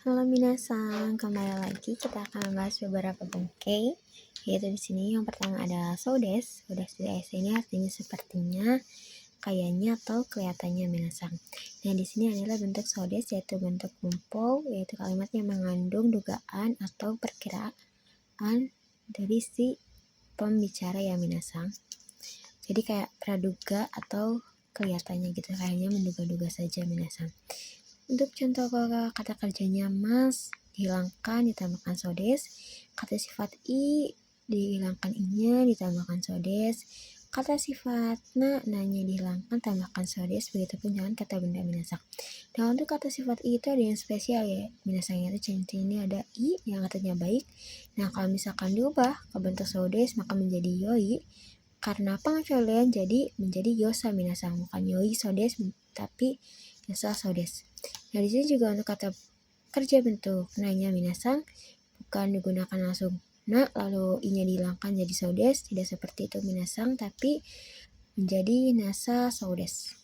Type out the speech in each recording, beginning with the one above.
Halo minasan, kembali lagi kita akan membahas beberapa bangkai, yaitu di sini yang pertama adalah sodes. Sodes di ini artinya sepertinya, kayaknya atau kelihatannya minasan. Nah di sini adalah bentuk sodes, yaitu bentuk kumpul, yaitu kalimat yang mengandung dugaan atau perkiraan dari si pembicara ya minasan. Jadi kayak praduga atau kelihatannya gitu, kayaknya menduga-duga saja minasan. Untuk contoh kata kerjanya mas dihilangkan ditambahkan sodes, kata sifat i dihilangkan i-nya ditambahkan sodes, kata sifat nanya dihilangkan tambahkan sodes, begitupun dengan kata benda minasan. Nah untuk kata sifat i itu ada yang spesial ya minasan, itu ciri-cirinya ada i yang artinya baik. Nah kalau misalkan diubah ke bentuk sodes maka menjadi yoi, karena pengecualian jadi menjadi yosa minasan, bukan yoi sodes tapi yosa sodes. Nah di sini juga untuk kata kerja bentuk nanya minasan bukan digunakan langsung lalu i-nya dihilangkan jadi sodes, tidak seperti itu minasan, tapi menjadi nasa sodes.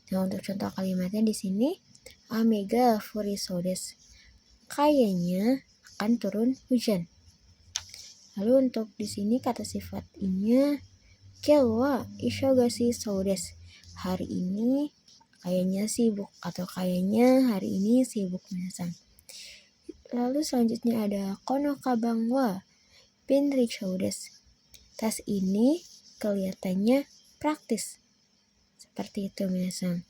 Nah untuk contoh kalimatnya di sini Amega furi sodes, kayaknya akan turun hujan. Lalu untuk di sini kata sifat i-nya Kewa ishogashi sodes, hari ini kayaknya sibuk atau kayaknya hari ini sibuk minasan. Lalu selanjutnya ada kono kabang wa benri sodes, tas ini kelihatannya praktis. Seperti itu minasan.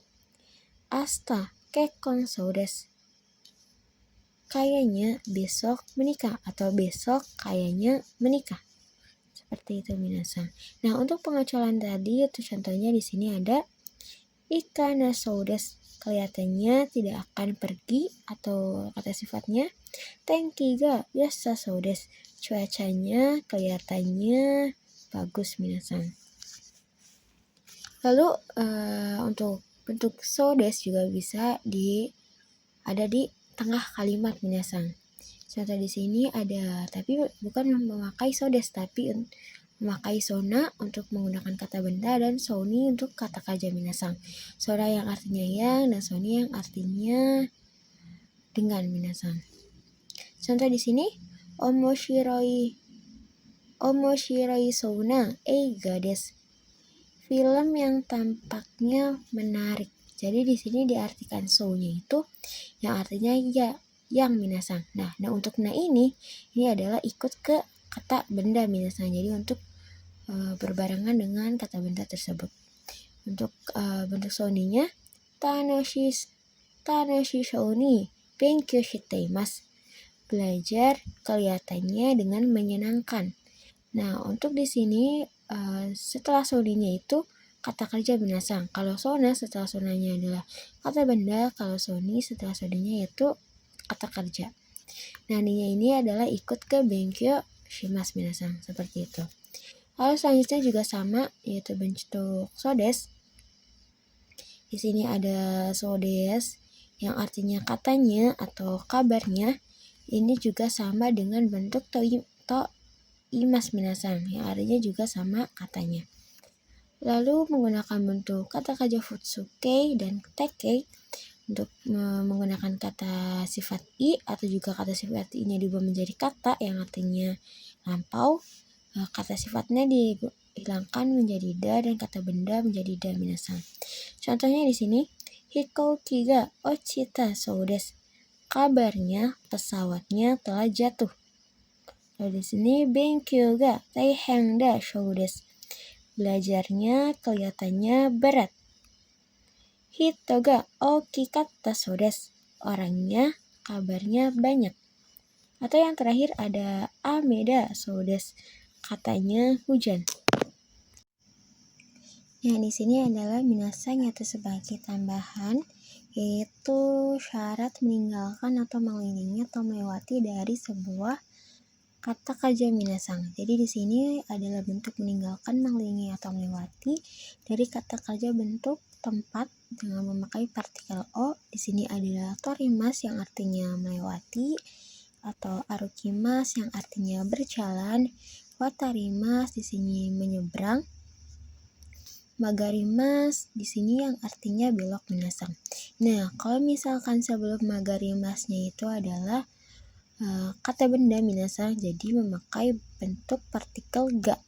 Asta kekon sodes, kayaknya besok menikah atau besok kayaknya menikah. Seperti itu minasan. Nah untuk pengecualian tadi itu contohnya di sini ada ikana sodes, kelihatannya tidak akan pergi, atau kata sifatnya tenki ga yasa sodes, cuacanya kelihatannya bagus minasan. Lalu untuk bentuk sodes juga bisa ada di tengah kalimat minasan. Contoh di sini ada, tapi bukan memakai sodes tapi memakai sona untuk menggunakan kata benda dan soni untuk kata kerja minasan. Sona yang artinya yang dan soni yang artinya dengan minasan. Contoh di sini omoshiroi sona eiga desu, film yang tampaknya menarik. Jadi di sini diartikan so-nya itu yang artinya ya, yang minasan. Nah untuk ini adalah ikut ke kata benda minasan. Jadi untuk berbarengan dengan kata benda tersebut. Untuk bentuk soninya tanoshi shoni benkyou shiteimasu, belajar kelihatannya dengan menyenangkan. Nah untuk di sini setelah soninya itu kata kerja minasan. Kalau sona setelah sonanya adalah kata benda, kalau soni setelah soninya itu kata kerja. Nah ini adalah ikut ke benkyou shimasu minasan, seperti itu. Lalu selanjutnya juga sama, yaitu bentuk sodes. Di sini ada sodes yang artinya katanya atau kabarnya. Ini juga sama dengan bentuk imas minasan, yang artinya juga sama katanya. Lalu menggunakan bentuk kata kerja futsuke dan teke untuk menggunakan kata sifat i atau juga kata sifat i-nya diubah menjadi kata yang artinya lampau. Kata sifatnya dihilangkan menjadi da dan kata benda menjadi da minasan. Contohnya di sini hikouki ga ochita sodes, kabarnya pesawatnya telah jatuh. Lalu di sini benkyou ga taihen da sodes, belajarnya kelihatannya berat. Hito ga okikatta sodes, orangnya kabarnya banyak. Atau yang terakhir ada ameda sodes, katanya hujan. Nah di sini adalah minasan yaitu sebagai tambahan, yaitu syarat meninggalkan atau mengelilingi atau melewati dari sebuah kata kerja minasan. Jadi di sini adalah bentuk meninggalkan, mengelilingi atau melewati dari kata kerja bentuk tempat dengan memakai partikel o. Di sini adalah torimas yang artinya melewati, atau arukimas yang artinya berjalan, watarimas di sini menyeberang, magarimas di sini yang artinya belok minasang. Nah, kalau misalkan sebelum magarimasnya itu adalah kata benda minasang, jadi memakai bentuk partikel ga.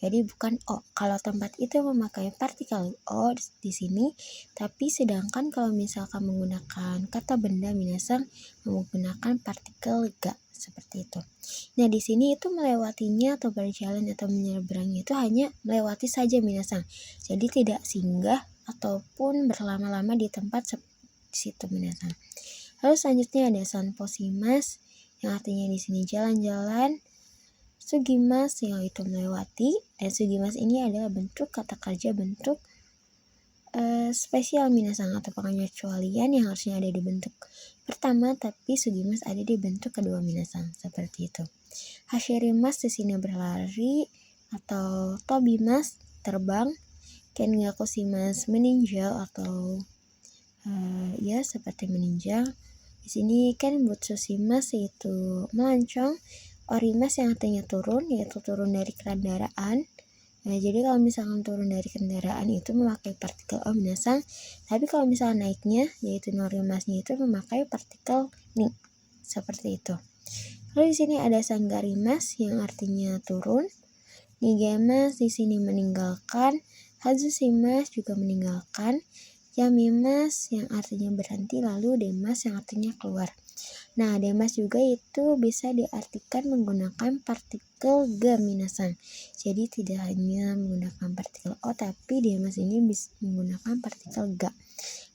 Jadi bukan o. Kalau tempat itu memakai partikel o di sini, tapi sedangkan kalau misalkan menggunakan kata benda minasang menggunakan partikel ga seperti itu. Nah, di sini itu melewatinya atau berjalan atau menyeberangi itu hanya melewati saja minasang. Jadi tidak singgah ataupun berlama-lama di tempat di situ minasang. Lalu selanjutnya ada sanposimas yang artinya di sini jalan-jalan. Sugimas yang itu melewati, dan sugimas ini adalah bentuk kata kerja bentuk spesial minasang atau pengecualian yang harusnya ada di bentuk pertama, tapi sugimas ada di bentuk kedua minasang seperti itu. Hashirimas di sini berlari atau tobimas terbang, kengakusimas meninjau atau ya seperti meninjau. Di sini kan butsusimas yaitu melancong. Orimas yang artinya turun, yaitu turun dari kendaraan. Nah, jadi kalau misalkan turun dari kendaraan itu memakai partikel o minasang, tapi kalau misalkan naiknya, yaitu norimasnya itu memakai partikel ni, seperti itu. Lalu di sini ada sanggarimas yang artinya turun, nigemas di sini meninggalkan, hazusimas juga meninggalkan, yamimas yang artinya berhenti, lalu demas yang artinya keluar. Nah, demas juga itu bisa diartikan menggunakan partikel ga minasang. Jadi tidak hanya menggunakan partikel o, tapi demas ini bisa menggunakan partikel ga.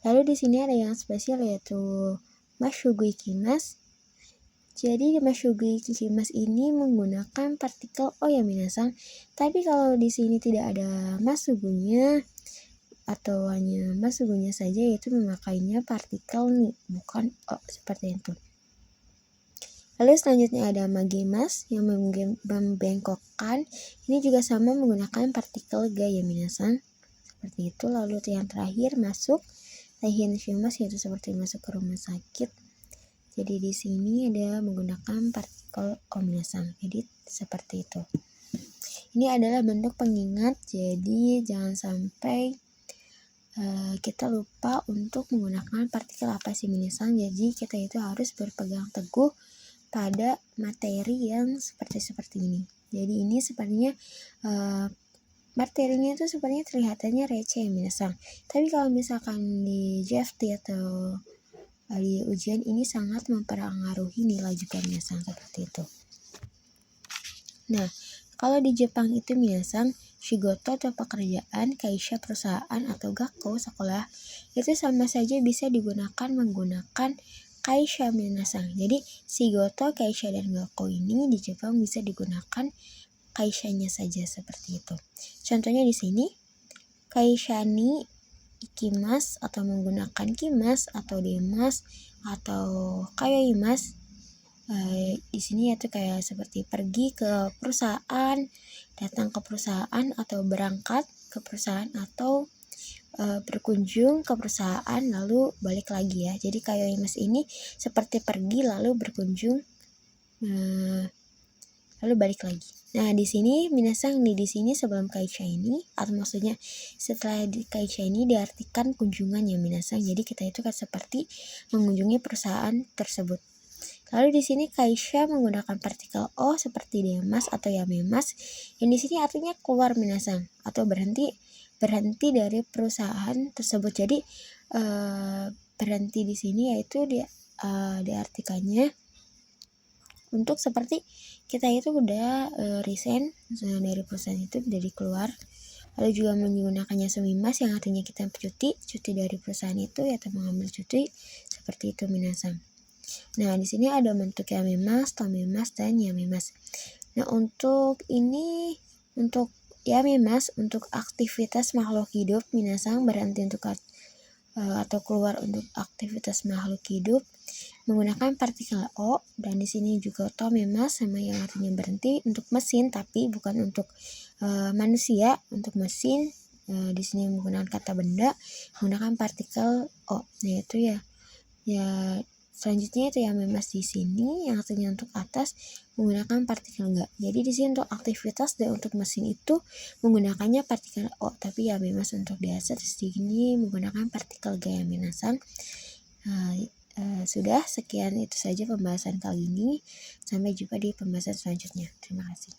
Lalu di sini ada yang spesial yaitu mashugui ikimas. Jadi mashugui ikimas ini menggunakan partikel o ya minasang. Tapi kalau di sini tidak ada masugunya atau hanya masugunya saja, yaitu memakainya partikel ni, bukan o seperti itu. Lalu selanjutnya ada magimas yang membengkokkan. Ini juga sama menggunakan partikel ga ya minasang. Seperti itu. Lalu yang terakhir masuk taihin shimas yaitu seperti masuk ke rumah sakit. Jadi di sini ada menggunakan partikel o minasang. Jadi seperti itu. Ini adalah bentuk pengingat. Jadi jangan sampai kita lupa untuk menggunakan partikel apa sih minasang. Jadi kita itu harus berpegang teguh pada materi yang seperti ini. Jadi ini sepertinya materinya itu sepertinya kelihatannya receh minasang. Tapi kalau misalkan di JFT atau di ujian ini sangat mempengaruhi nilai juga minasang seperti itu. Nah, kalau di Jepang itu minasang, shigoto atau pekerjaan, kaisha perusahaan atau gakko sekolah itu sama saja bisa digunakan menggunakan kaisha minasang. Jadi shigoto, kaisha dan gakko ini di Jepang bisa digunakan kaishanya saja seperti itu. Contohnya di sini kaisha ni ikimas atau menggunakan kimas atau demas atau kayoimas. Di sini yaitu kayak seperti pergi ke perusahaan, datang ke perusahaan atau berangkat ke perusahaan atau berkunjung ke perusahaan lalu balik lagi ya. Jadi kayoimas ini seperti pergi lalu berkunjung lalu balik lagi. Nah, di sini minasang nih, di sini sebelum kaisha ini atau maksudnya setelah kaisha ini diartikan kunjungan ya minasang. Jadi kita itu kan seperti mengunjungi perusahaan tersebut. Lalu di sini kaisha menggunakan partikel o seperti demas atau yamemas. Yang di sini artinya keluar minasang atau berhenti dari perusahaan tersebut. Jadi berhenti di sini yaitu diartikannya untuk seperti kita itu udah resign dari perusahaan itu, dari keluar. Lalu juga menggunakannya sumimas yang artinya kita cuti dari perusahaan itu yaitu mengambil cuti seperti itu minasang. Nah, di sini ada bentuk yamemas, tomemas, dan yamemas. Nah, untuk ini, untuk yamemas, untuk aktivitas makhluk hidup, minasang berhenti untuk atau keluar untuk aktivitas makhluk hidup menggunakan partikel o, dan di sini juga tomemas sama yang artinya berhenti untuk mesin tapi bukan untuk manusia, untuk mesin. Di sini menggunakan kata benda menggunakan partikel o, yaitu ya selanjutnya itu ya memas di sini yang artinya untuk atas menggunakan partikel ga. Jadi di sini untuk aktivitas dan untuk mesin itu menggunakannya partikel O, tapi ya memas untuk di atas di sini menggunakan partikel ga ya minasang. Sudah sekian itu saja pembahasan kali ini. Sampai jumpa di pembahasan selanjutnya. Terima kasih.